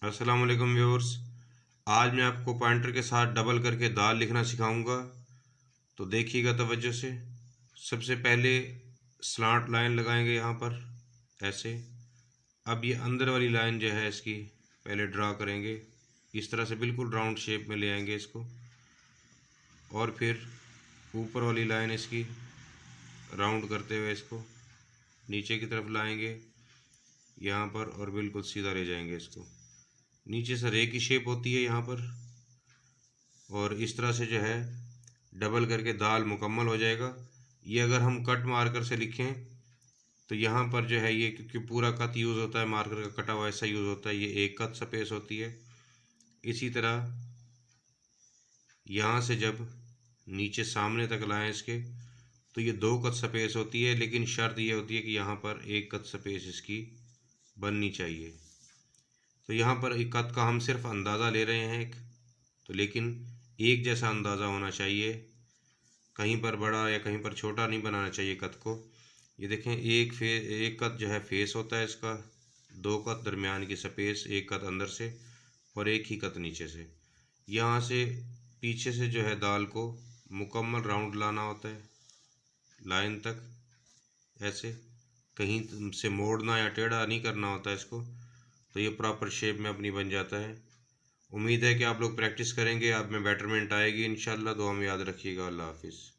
अस्सलाम वालेकुम व्यूअर्स। आज मैं आपको पॉइंटर के साथ डबल करके दाल लिखना सिखाऊंगा, तो देखिएगा तवज्जो से। सबसे पहले स्लांट लाइन लगाएंगे यहाँ पर ऐसे। अब ये अंदर वाली लाइन जो है इसकी पहले ड्रा करेंगे, इस तरह से बिल्कुल राउंड शेप में ले आएंगे इसको। और फिर ऊपर वाली लाइन इसकी राउंड करते हुए इसको नीचे की तरफ लाएंगे यहाँ पर, और बिल्कुल सीधा ले जाएंगे इसको। नीचे से रे की शेप होती है यहाँ पर, और इस तरह से जो है डबल करके दाल मुकम्मल हो जाएगा। ये अगर हम कट मार्कर से लिखें तो यहाँ पर जो है ये, क्योंकि पूरा कट यूज़ होता है, मार्कर का कटा हुआ ऐसा यूज़ होता है, ये एक कट स्पेस होती है। इसी तरह यहाँ से जब नीचे सामने तक लाएं इसके, तो ये दो कट स्पेस होती है, लेकिन शर्त ये होती है कि यहाँ पर एक कट स्पेस इसकी बननी चाहिए। तो यहाँ पर एक कट का हम सिर्फ अंदाज़ा ले रहे हैं एक, तो लेकिन एक जैसा अंदाज़ा होना चाहिए, कहीं पर बड़ा या कहीं पर छोटा नहीं बनाना चाहिए कट को। ये देखें, एक कट जो है फेस होता है इसका, दो कट दरमियान की स्पेस, एक कट अंदर से और एक ही कट नीचे से। यहाँ से पीछे से जो है दाल को मुकम्मल राउंड लाना होता है लाइन तक ऐसे, कहीं से मोड़ना या टेढ़ा नहीं करना होता है इसको। तो ये प्रॉपर शेप में अपनी बन जाता है। उम्मीद है कि आप लोग प्रैक्टिस करेंगे, आप में बेटरमेंट आएगी इंशाल्लाह। दुआ में याद रखिएगा। अल्लाह हाफिज़।